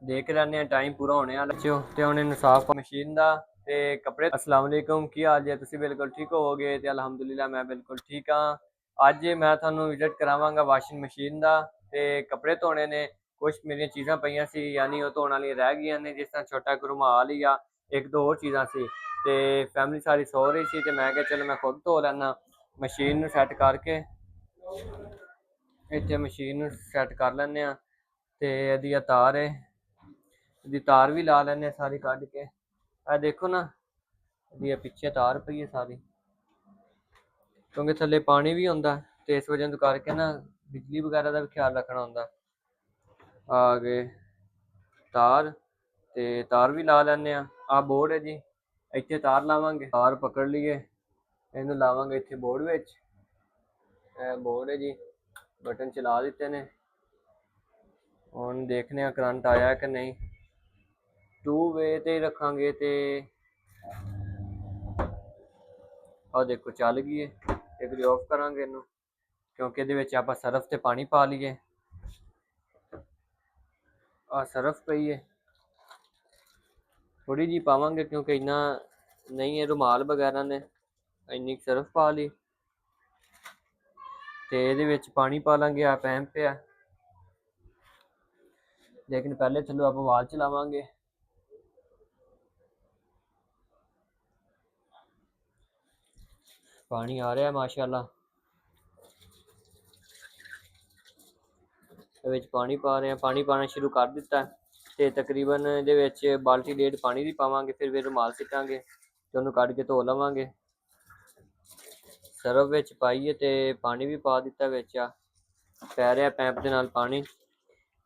ਦੇਖ ਲੈਂਦੇ ਹਾਂ टाइम पूरा होने वाला ਤੇ ਹੁਣ ਇਹਨੂੰ ਸਾਫ਼ ਮਸ਼ੀਨ ਦਾ ਤੇ ਕੱਪੜੇ। अस्सलाम वालेकुम, ਕੀ ਹਾਲ ਜੀ? ਤੁਸੀਂ ਬਿਲਕੁਲ ਠੀਕ ਹੋਵੋਗੇ ਤੇ ਅਲਹਮਦੁਲਿਲਾ ਮੈਂ ਬਿਲਕੁਲ ਠੀਕ ਹਾਂ। ਅੱਜ ਮੈਂ ਤੁਹਾਨੂੰ ਵਿਜ਼ਿਟ ਕਰਾਵਾਂਗਾ ਵਾਸ਼ਿੰਗ ਮਸ਼ੀਨ ਦਾ ਤੇ ਕੱਪੜੇ ਧੋਣੇ ਨੇ। ਕੁਝ ਮੇਰੀਆਂ ਚੀਜ਼ਾਂ ਪਈਆਂ ਸੀ ਯਾਨੀ ਉਹ ਧੋਣ ਵਾਲੀਆਂ ਰਹਿ ਗਈਆਂ ਨੇ, ਜਿਸ ਤਰ੍ਹਾਂ ਛੋਟਾ ਇੱਕ ਰੁਮਾਲ ਜਾਂ ਇੱਕ ਦੋ ਹੋਰ ਚੀਜ਼ਾਂ ਸੀ ਤੇ ਫੈਮਿਲੀ ਸਾਰੀ ਸੋ ਰਹੀ ਸੀ ਤੇ ਮੈਂ ਕਿਹਾ ਚਲੋ ਮੈਂ ਖੁਦ ਧੋ ਲੈਣਾ। ਮਸ਼ੀਨ ਨੂੰ ਸੈੱਟ ਕਰਕੇ ਇੱਥੇ ਮਸ਼ੀਨ ਨੂੰ ਸੈੱਟ ਕਰ ਲੈਂਦੇ ਹਾਂ ਤੇ ਇਹਦੀ ਤਾਰ ਹੈ, ਇਹਦੀ ਤਾਰ ਵੀ ਲਾ ਲੈਂਦੇ ਸਾਰੀ ਕੱਢ ਕੇ। ਇਹ ਦੇਖੋ ਨਾ, ਇਹਦੀ ਪਿੱਛੇ ਤਾਰ ਪਈ ਹੈ ਸਾਰੀ, ਕਿਉਂਕਿ ਥੱਲੇ ਪਾਣੀ ਵੀ ਹੁੰਦਾ ਤੇ ਇਸ ਵਜ੍ਹਾ ਤੋਂ ਕਰਕੇ ਨਾ ਬਿਜਲੀ ਵਗੈਰਾ ਦਾ ਵੀ ਖਿਆਲ ਰੱਖਣਾ ਹੁੰਦਾ। ਆ ਗਏ ਤਾਰ ਤੇ ਤਾਰ ਵੀ ਲਾ ਲੈਂਦੇ ਆ। ਆਹ ਬੋਰਡ ਹੈ ਜੀ, ਇੱਥੇ ਤਾਰ ਲਾਵਾਂਗੇ, ਤਾਰ ਪਕੜ ਲਈਏ, ਇਹਨੂੰ ਲਾਵਾਂਗੇ ਇੱਥੇ ਬੋਰਡ ਵਿੱਚ। ਇਹ ਬੋਰਡ ਹੈ ਜੀ, ਬਟਨ ਚਲਾ ਦਿੱਤੇ ਨੇ। ਹੁਣ ਦੇਖਦੇ ਆ ਕਰੰਟ ਆਇਆ ਕਿ ਨਹੀਂ। 2 ਵੇ ਤੇ ਰੱਖਾਂਗੇ ਤੇ ਆਹ ਦੇਖੋ ਚੱਲ ਗਈ ਹੈ। ਇੱਕ ਵਾਰੀ ਆਫ ਕਰਾਂਗੇ ਇਹਨੂੰ, ਕਿਉਂਕਿ ਇਹਦੇ ਵਿੱਚ ਆਪਾਂ ਸਰਫ ਤੇ ਪਾਣੀ ਪਾ ਲਈਏ। ਆਹ ਸਰਫ ਪਈ ਹੈ, ਥੋੜੀ ਜਿਹੀ ਪਾਵਾਂਗੇ ਕਿਉਂਕਿ ਇੰਨਾ ਨਹੀਂ ਹੈ। ਰੁਮਾਲ ਵਗੈਰਾ ਨੇ ਇੰਨੀ ਸਰਫ ਪਾ ਲਈ ਤੇ ਇਹਦੇ ਵਿੱਚ ਪਾਣੀ ਪਾ ਲਾਂਗੇ। ਆ ਪੈਂਪ ਪਿਆ, ਲੇਕਿਨ ਪਹਿਲੇ ਚਲੋ ਆਪਾਂ ਵਾਲ ਚਲਾਵਾਂਗੇ। ਪਾਣੀ ਆ ਰਿਹਾ ਮਾਸ਼ਾਅੱਲਾ। ਇਹਦੇ ਵਿੱਚ ਪਾਣੀ ਪਾ ਰਹੇ ਹਾਂ, ਪਾਣੀ ਪਾਣਾ ਸ਼ੁਰੂ ਕਰ ਦਿੱਤਾ ਤੇ ਤਕਰੀਬਨ ਇਹਦੇ ਵਿੱਚ ਬਾਲਟੀ ਡੇਢ ਪਾਣੀ ਦੀ ਪਾਵਾਂਗੇ। ਫਿਰ ਰੁਮਾਲ ਸਿੱਟਾਂਗੇ ਤੇ ਉਹਨੂੰ ਕੱਢ ਕੇ ਧੋ ਲਵਾਂਗੇ। ਸਰਫ ਵਿੱਚ ਪਾਈਏ ਤੇ ਪਾਣੀ ਵੀ ਪਾ ਦਿੱਤਾ ਵਿੱਚ। ਆ ਪੈ ਰਿਹਾ ਪੈਂਪ ਦੇ ਨਾਲ ਪਾਣੀ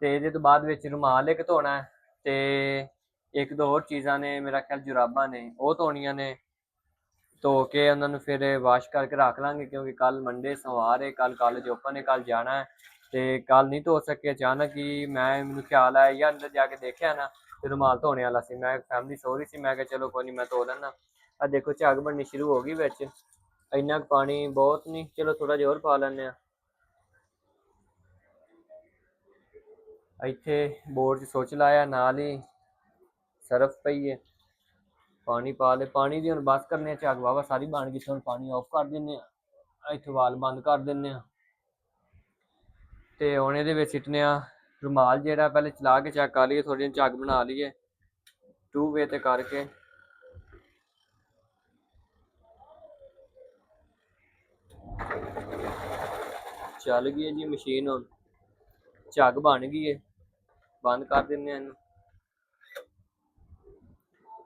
ਤੇ ਇਹਦੇ ਤੋਂ ਬਾਅਦ ਵਿੱਚ ਰੁਮਾਲ ਇੱਕ ਧੋਣਾ ਤੇ ਇੱਕ ਦੋ ਹੋਰ ਚੀਜ਼ਾਂ ਨੇ, ਮੇਰਾ ਖਿਆਲ ਜੁਰਾਬਾਂ ਨੇ, ਉਹ ਧੋਣੀਆਂ ਨੇ। ਧੋ ਕੇ ਉਹਨਾਂ ਨੂੰ ਫਿਰ ਵਾਸ਼ ਕਰਕੇ ਰੱਖ ਲਾਂਗੇ ਕਿਉਂਕਿ ਕੱਲ ਮੰਡੇ ਸੋਮਵਾਰ ਹੈ, ਕੱਲ ਕਾਲਜ ਓਪਨ ਹੈ, ਕੱਲ ਜਾਣਾ ਹੈ ਤੇ ਕੱਲ ਨਹੀਂ ਧੋ ਸਕੇ। ਅਚਾਨਕ ਹੀ ਮੈਨੂੰ ਖਿਆਲ ਆਇਆ ਜਾਂ ਅੰਦਰ ਜਾ ਕੇ ਦੇਖਿਆ ਨਾ ਤੇ ਰੁਮਾਲ ਧੋਣੇ ਵਾਲਾ ਸੀ। ਮੈਂ ਫੈਮਿਲੀ ਸੋ ਰਹੀ ਸੀ, ਮੈਂ ਕਿਹਾ ਚਲੋ ਕੋਈ ਨਹੀਂ ਮੈਂ ਧੋ ਲੈਣਾ। ਆ ਦੇਖੋ ਝੱਗ ਬਣਨੀ ਸ਼ੁਰੂ ਹੋ ਗਈ ਵਿੱਚ। ਇੰਨਾ ਪਾਣੀ ਬਹੁਤ ਨਹੀਂ, ਚਲੋ ਥੋੜਾ ਜਿਹਾ ਹੋਰ ਪਾ ਲੈਂਦੇ ਆ। ਇੱਥੇ ਬੋਰਡ 'ਚ ਸੁੱਚ ਲਾਇਆ, ਨਾਲ ਹੀ ਸਰਫ ਪਈ ਹੈ, ਪਾਣੀ ਪਾ ਲੈ। ਪਾਣੀ ਦੀ ਹੁਣ ਬਸ ਕਰਨੇ ਆ, ਝੱਗ ਵਾਵਾ ਸਾਰੀ ਬਣ ਗਈ। ਹੁਣ ਪਾਣੀ ਆਫ ਕਰ ਦਿੰਦੇ ਆ, ਇੱਥੇ ਵਾਲ ਬੰਦ ਕਰ ਦਿੰਦੇ ਆ ਤੇ ਹੁਣ ਇਹਦੇ ਵਿੱਚ ਸਿੱਟਨੇ ਆ ਰੁਮਾਲ। ਜਿਹੜਾ ਪਹਿਲੇ ਚਲਾ ਕੇ ਚੈੱਕ ਕਰ ਲਈਏ, ਥੋੜੀ ਜਿਹੀ ਝੱਗ ਬਣਾ ਲਈਏ 2 ਵੇ ਤੇ ਕਰਕੇ। ਚੱਲ ਗਈ ਹੈ ਜੀ ਮਸ਼ੀਨ, ਹੁਣ ਝੱਗ ਬਣ ਗਈ ਹੈ। ਬੰਦ ਕਰ ਦਿੰਦੇ ਆ ਇਹਨੂੰ।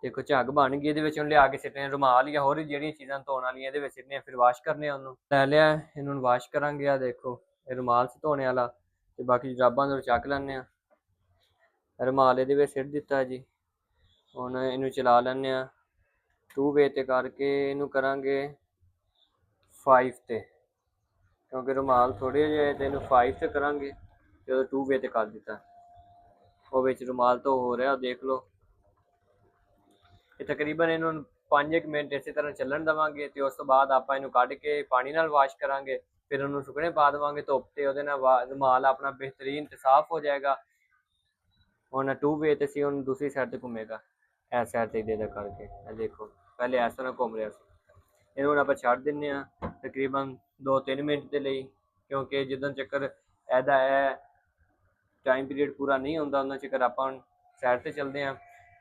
ਦੇਖੋ ਝੱਗ ਬਣ ਗਈ। ਇਹਦੇ ਵਿੱਚ ਹੁਣ ਲਿਆ ਕੇ ਸਿੱਟਣੇ ਰੁਮਾਲ ਜਾਂ ਹੋਰ ਜਿਹੜੀਆਂ ਚੀਜ਼ਾਂ ਧੋਣ ਵਾਲੀਆਂ ਇਹਦੇ ਵਿੱਚ ਸਿੱਟਣੀਆਂ, ਫਿਰ ਵਾਸ਼ ਕਰਨੇ ਆ। ਉਹਨੂੰ ਲੈ ਲਿਆ, ਇਹਨੂੰ ਵਾਸ਼ ਕਰਾਂਗੇ। ਆ ਦੇਖੋ ਇਹ ਰੁਮਾਲ ਸੀ ਧੋਣੇ ਵਾਲਾ ਤੇ ਬਾਕੀ ਜਰਾਬਾਂ ਨੂੰ ਚੱਕ ਲੈਂਦੇ ਆ। ਰੁਮਾਲ ਇਹਦੇ ਵਿੱਚ ਸਿੱਟ ਦਿੱਤਾ ਜੀ। ਹੁਣ ਇਹਨੂੰ ਚਲਾ ਲੈਂਦੇ ਆ 2 ਵੇ ਤੇ ਕਰਕੇ। ਇਹਨੂੰ ਕਰਾਂਗੇ 5 ਤੇ, ਕਿਉਂਕਿ ਰੁਮਾਲ ਥੋੜੇ ਜਿਹੇ ਤੇ ਇਹਨੂੰ 5 ਤੇ ਕਰਾਂਗੇ। ਜਦੋਂ 2 ਵੇ ਤੇ ਕਰ ਦਿੱਤਾ ਉਹ ਵਿੱਚ ਰੁਮਾਲ ਤੋਂ ਹੋ ਰਿਹਾ, ਦੇਖ ਲਓ। ਤਕਰੀਬਨ ਇਹਨੂੰ 5 ਮਿੰਟ ਇਸੇ ਤਰ੍ਹਾਂ ਚੱਲਣ ਦੇਵਾਂਗੇ ਤੇ ਉਸ ਤੋਂ ਬਾਅਦ ਆਪਾਂ ਇਹਨੂੰ ਕੱਢ ਕੇ ਪਾਣੀ ਨਾਲ ਵਾਸ਼ ਕਰਾਂਗੇ। ਫਿਰ ਉਹਨੂੰ ਸੁੱਕਣੇ ਪਾ ਦੇਵਾਂਗੇ ਧੁੱਪ ਤੇ, ਉਹਦੇ ਨਾਲ ਰੁਮਾਲ ਆਪਣਾ ਬਿਹਤਰੀਨ ਤੇ ਸਾਫ਼ ਹੋ ਜਾਏਗਾ। ਹੁਣ 2 ਵੇ ਤੇ ਸੀ, ਹੁਣ ਦੂਸਰੀ ਸਾਈਡ ਤੇ ਘੁੰਮੇਗਾ। ਇਸ ਸਾਈਡ ਤੇ ਦੇ ਕਰਕੇ ਇਹ ਦੇਖੋ, ਪਹਿਲੇ ਇਸ ਤਰ੍ਹਾਂ ਘੁੰਮ ਰਿਹਾ ਸੀ। ਇਹਨੂੰ ਹੁਣ ਆਪਾਂ ਛੱਡ ਦਿੰਦੇ ਹਾਂ ਤਕਰੀਬਨ 2-3 ਮਿੰਟ ਦੇ ਲਈ, ਕਿਉਂਕਿ ਜਿੱਦਾਂ ਚੱਕਰ ਇਹਦਾ ਟਾਈਮ ਪੀਰੀਅਡ ਪੂਰਾ ਨਹੀਂ ਹੁੰਦਾ ਉਹਨਾਂ ਚੱਕਰ ਆਪਾਂ ਸਾਈਡ ਤੇ ਚੱਲਦੇ ਹਾਂ।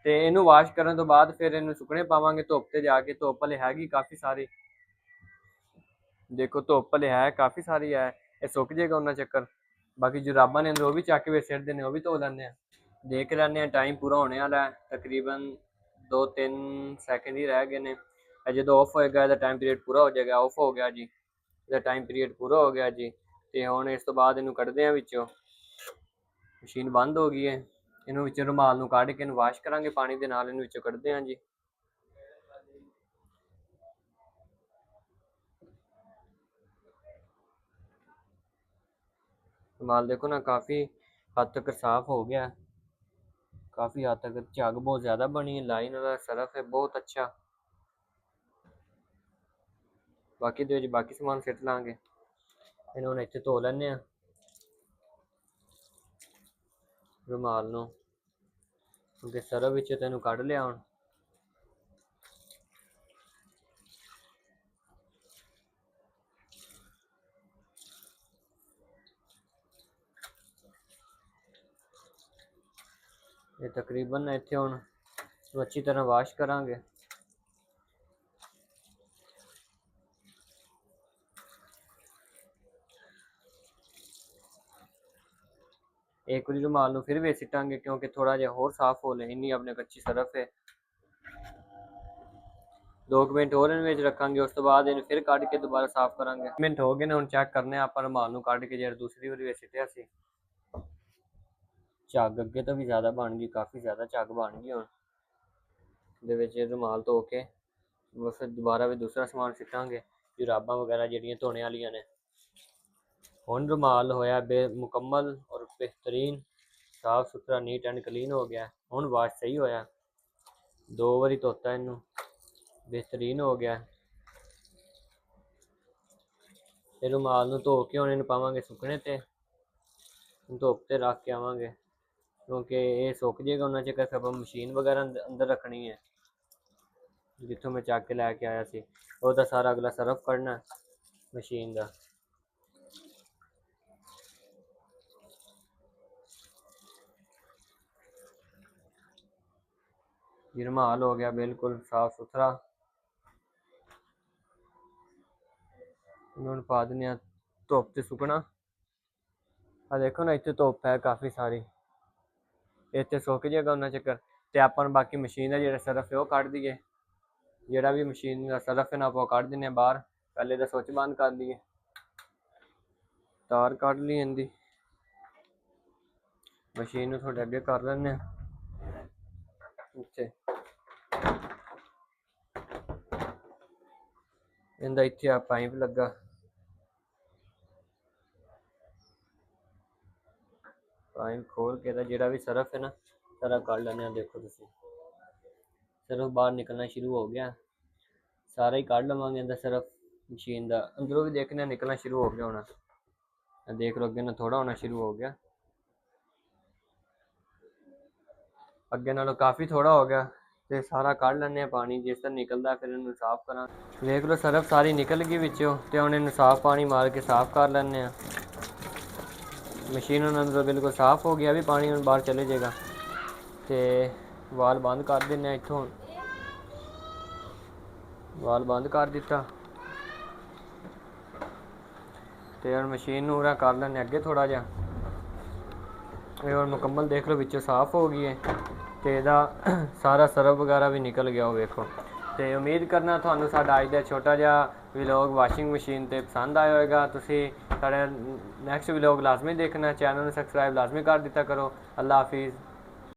ਤੇ ਇਹਨੂੰ ਵਾਸ਼ ਕਰਨ ਤੋਂ ਬਾਅਦ ਫਿਰ ਇਹਨੂੰ ਸੁੱਕਣੇ ਪਾਵਾਂਗੇ ਧੁੱਪ ਤੇ ਜਾ ਕੇ। ਧੁੱਪ ਹਲੇ ਹੈਗੀ ਕਾਫੀ ਸਾਰੀ, ਦੇਖੋ ਧੁੱਪ ਹਲੇ ਹੈ ਕਾਫੀ ਸਾਰੀ ਹੈ, ਇਹ ਸੁੱਕ ਜਾਏਗਾ ਉਹਨਾਂ ਚੱਕਰ। ਬਾਕੀ ਜੁਰਾਬਾਂ ਨੇ ਉਹ ਵੀ ਚੱਕ ਕੇ ਵਿੱਚ ਸਿੱਟਦੇ ਨੇ, ਉਹ ਵੀ ਧੋ ਲੈਂਦੇ ਆ। ਦੇਖ ਲੈਂਦੇ ਹਾਂ ਟਾਈਮ ਪੂਰਾ ਹੋਣੇ ਵਾਲਾ ਹੈ, ਤਕਰੀਬਨ 2-3 ਸੈਕਿੰਡ ਹੀ ਰਹਿ ਗਏ ਨੇ। ਜਦੋਂ ਆਫ ਹੋਏਗਾ ਇਹਦਾ ਟਾਈਮ ਪੀਰੀਅਡ ਪੂਰਾ ਹੋ ਜਾਏਗਾ। ਆਫ ਹੋ ਗਿਆ ਜੀ, ਇਹਦਾ ਟਾਈਮ ਪੀਰੀਅਡ ਪੂਰਾ ਹੋ ਗਿਆ ਜੀ। ਤੇ ਹੁਣ ਇਸ ਤੋਂ ਬਾਅਦ ਇਹਨੂੰ ਕੱਢਦੇ ਆ ਵਿੱਚੋਂ। ਮਸ਼ੀਨ ਬੰਦ ਹੋ ਗਈ ਹੈ। ਇਹਨੂੰ ਵਿੱਚੋਂ ਰੁਮਾਲ ਨੂੰ ਕੱਢ ਕੇ ਇਹਨੂੰ ਵਾਸ਼ ਕਰਾਂਗੇ ਪਾਣੀ ਦੇ ਨਾਲ। ਇਹਨੂੰ ਵਿੱਚੋਂ ਕੱਢਦੇ ਹਾਂ ਜੀ। ਰੁਮਾਲ ਦੇਖੋ ਨਾ ਕਾਫੀ ਹੱਦ ਤੱਕ ਸਾਫ਼ ਹੋ ਗਿਆ, ਕਾਫੀ ਹੱਦ ਤੱਕ। ਝੱਗ ਬਹੁਤ ਜ਼ਿਆਦਾ ਬਣੀ ਹੈ, ਲਾਈਨ ਵਾਲਾ ਸਰਫ ਹੈ ਬਹੁਤ ਅੱਛਾ। ਬਾਕੀ ਦੇ ਵਿੱਚ ਬਾਕੀ ਸਮਾਨ ਸਿੱਟ ਲਾਂਗੇ। ਇਹਨੂੰ ਹੁਣ ਇੱਥੇ ਧੋ ਲੈਂਦੇ ਆ ਰੁਮਾਲ ਨੂੰ। ਕਿਉਂਕਿ ਸਰਫ ਵਿੱਚ ਤੈਨੂੰ ਕੱਢ ਲਿਆ ਹੁਣ। ਇਹ ਤਕਰੀਬਨ ਇੱਥੇ ਹੁਣ ਅੱਛੀ ਤਰ੍ਹਾਂ ਵਾਸ਼ ਕਰਾਂਗੇ। ਇੱਕ ਵਾਰੀ रुमाल ਨੂੰ ਫਿਰ ਵੀ ਸਿੱਟਾਂਗੇ ਕਿਉਂਕਿ ਥੋੜਾ ਜਿਹਾ ਹੋਰ ਸਾਫ਼ ਹੋ ਲੈ। ਇੰਨੀ ਆਪਣੇ ਕੱਚੀ ਸਰਫ ਹੈ। 2 ਮਿੰਟ ਹੋਰ ਇਹਨੂੰ ਵਿੱਚ ਰੱਖਾਂਗੇ, ਉਸ ਤੋਂ ਬਾਅਦ ਇਹਨੂੰ ਫਿਰ ਕੱਢ ਕੇ ਦੁਬਾਰਾ ਸਾਫ਼ ਕਰਾਂਗੇ। ਮਿੰਟ ਹੋ ਗਏ ਨੇ, ਹੁਣ ਚੈੱਕ ਕਰਨੇ ਆਪਾਂ रुमाल ਨੂੰ ਕੱਢ ਕੇ ਜਿਹੜਾ ਦੂਸਰੀ ਵਾਰੀ ਵਿੱਚ ਸਿੱਟਿਆ ਸੀ। ਝੱਗ ਅੱਗੇ ਤੋਂ ਵੀ ਜ਼ਿਆਦਾ ਬਣ ਗਈ, ਕਾਫੀ ਜ਼ਿਆਦਾ ਝੱਗ ਬਣ ਗਈ। ਹੁਣ ਦੇ ਵਿੱਚ रुमाल ਧੋ ਕੇ ਫਿਰ ਦੁਬਾਰਾ ਵੀ ਦੂਸਰਾ ਸਮਾਨ ਸਿੱਟਾਂਗੇ, ਜੁਰਾਬਾਂ ਵਗੈਰਾ ਜਿਹੜੀਆਂ ਧੋਣੇ ਵਾਲੀਆਂ ਨੇ। ਹੁਣ रुमाल ਹੋਇਆ ਮੁਕੰਮਲ ਔਰ बेहतरीन साफ सुथरा, नीट एंड क्लीन हो गया। ਹੁਣ वाश सही होया, 2 ਵਾਰੀ ਧੋਤਾ ਇਹਨੂੰ, बेहतरीन हो गया। फिर रुमाल ਨੂੰ ਧੋ ਕੇ ਹੁਣ ਇਹਨੂੰ ਪਾਵਾਂਗੇ ਸੁੱਕਣੇ ਤੇ, ਧੁੱਪ ਤੇ ਰੱਖ ਕੇ ਆਵਾਂਗੇ ਕਿਉਂਕਿ ਇਹ ਸੁੱਕ ਜਾਏਗਾ। ਉਹਨਾਂ ਚਿਰ ਤੱਕ ਆਪਾਂ ਮਸ਼ੀਨ ਵਗੈਰਾ ਅੰਦਰ ਰੱਖਣੀ ਹੈ ਜਿੱਥੋਂ ਮੈਂ ਚੱਕ ਕੇ ਲੈ ਕੇ ਆਇਆ ਸੀ। ਉਹਦਾ ਸਾਰਾ ਅਗਲਾ ਸਰਫ ਕੱਢਣਾ ਮਸ਼ੀਨ ਦਾ। रुमाल हो गया बिल्कुल साफ सुथरा। ਹੁਣ ਪਾ ਦਿੰਦੇ ਹਾਂ ਧੁੱਪ ਤੇ ਸੁੱਕਣਾ। ਆ ਦੇਖੋ ਨਾ, ਇੱਥੇ ਧੁੱਪ ਹੈ ਕਾਫੀ ਸਾਰੀ, ਇੱਥੇ ਸੁੱਕ ਜਾਏਗਾ ਉਹਨਾਂ ਚੱਕਰ ਤੇ ਆਪਾਂ ਨੂੰ ਬਾਕੀ ਮਸ਼ੀਨ ਦਾ ਜਿਹੜਾ ਸਰਫ ਹੈ ਉਹ ਕੱਢ ਦਈਏ। ਜਿਹੜਾ ਵੀ ਮਸ਼ੀਨ ਦਾ ਸਰਫ ਹੈ ਨਾ ਆਪਾਂ ਕੱਢ ਦਿੰਦੇ ਹਾਂ ਬਾਹਰ। ਪਹਿਲੇ ਦਾ ਸੁੱਚ ਬੰਦ ਕਰ ਲਈਏ, ਤਾਰ ਕੱਢ ਲਈ ਇਹਦੀ। ਮਸ਼ੀਨ ਨੂੰ ਤੁਹਾਡੇ ਅੱਗੇ ਕਰ ਲੈਂਦੇ ਹਾਂ ਇੱਥੇ। ਇਹਦਾ ਇੱਥੇ ਆ ਪਾਈਪ ਲੱਗਾ, ਪਾਈਪ खोल के ਜਿਹੜਾ ਵੀ ਸਰਫ ਹੈ ਨਾ ਸਾਰਾ ਕੱਢ ਲੈਂਦੇ ਹਾਂ। ਦੇਖੋ ਤੁਸੀਂ ਸਰਫ ਬਾਹਰ ਨਿਕਲਣਾ ਸ਼ੁਰੂ ਹੋ ਗਿਆ, ਸਾਰਾ ਹੀ ਕੱਢ ਲਵਾਂਗੇ ਇਹਦਾ ਸਰਫ। ਮਸ਼ੀਨ ਦਾ ਅੰਦਰੋਂ ਵੀ ਦੇਖਣਾ ਨਿਕਲਣਾ ਸ਼ੁਰੂ ਹੋ ਗਿਆ ਹੋਣਾ, ਦੇਖ ਲਓ ਅੱਗੇ ਨਾ ਥੋੜਾ ਹੋਣਾ ਸ਼ੁਰੂ ਹੋ ਗਿਆ, ਅੱਗੇ ਨਾਲੋਂ ਕਾਫੀ ਥੋੜਾ ਹੋ ਗਿਆ। ਤੇ ਸਾਰਾ ਕੱਢ ਲੈਂਦੇ ਹਾਂ ਪਾਣੀ ਜਿਸ ਤਰ੍ਹਾਂ ਨਿਕਲਦਾ, ਫਿਰ ਇਹਨੂੰ ਸਾਫ਼ ਕਰਾਂ। ਦੇਖ ਲਓ ਸਰਫ ਸਾਰੀ ਨਿਕਲ ਗਈ ਵਿੱਚੋਂ ਤੇ ਹੁਣ ਇਹਨੂੰ ਸਾਫ਼ ਪਾਣੀ ਮਾਰ ਕੇ ਸਾਫ਼ ਕਰ ਲੈਂਦੇ ਹਾਂ। ਮਸ਼ੀਨ ਅੰਦਰੋਂ ਬਿਲਕੁਲ ਸਾਫ਼ ਹੋ ਗਿਆ, ਵੀ ਪਾਣੀ ਹੁਣ ਬਾਹਰ ਚਲੇ ਜਾਏਗਾ। ਤੇ ਵਾਲ ਬੰਦ ਕਰ ਦਿੰਦੇ ਹਾਂ ਇੱਥੋਂ, ਵਾਲ ਬੰਦ ਕਰ ਦਿੱਤਾ ਤੇ ਹੁਣ ਮਸ਼ੀਨ ਨੂੰ ਉਰਾ ਕਰ ਲੈਂਦੇ ਅੱਗੇ ਥੋੜਾ ਜਿਹਾ। ਇਹ ਹੁਣ ਮੁਕੰਮਲ ਦੇਖ ਲਓ ਵਿੱਚੋਂ ਸਾਫ਼ ਹੋ ਗਈ ਹੈ ਤੇ ਇਹਦਾ ਸਾਰਾ ਸਰਫ ਵਗੈਰਾ ਵੀ ਨਿਕਲ ਗਿਆ ਉਹ ਵੇਖੋ। ਤੇ ਉਮੀਦ ਕਰਨਾ ਤੁਹਾਨੂੰ ਸਾਡਾ ਅੱਜ ਦਾ ਛੋਟਾ ਜਿਹਾ ਵਲੌਗ ਵਾਸ਼ਿੰਗ ਮਸ਼ੀਨ ਤੇ ਪਸੰਦ ਆਇਆ ਹੋਵੇਗਾ। ਤੁਸੀਂ ਸਾਡਾ ਨੈਕਸਟ ਵਲੌਗ ਲਾਜ਼ਮੀ ਦੇਖਣਾ, ਚੈਨਲ ਨੂੰ ਸਬਸਕ੍ਰਾਈਬ ਲਾਜ਼ਮੀ ਕਰ ਦਿੱਤਾ ਕਰੋ। ਅੱਲਾ ਹਾਫਿਜ਼।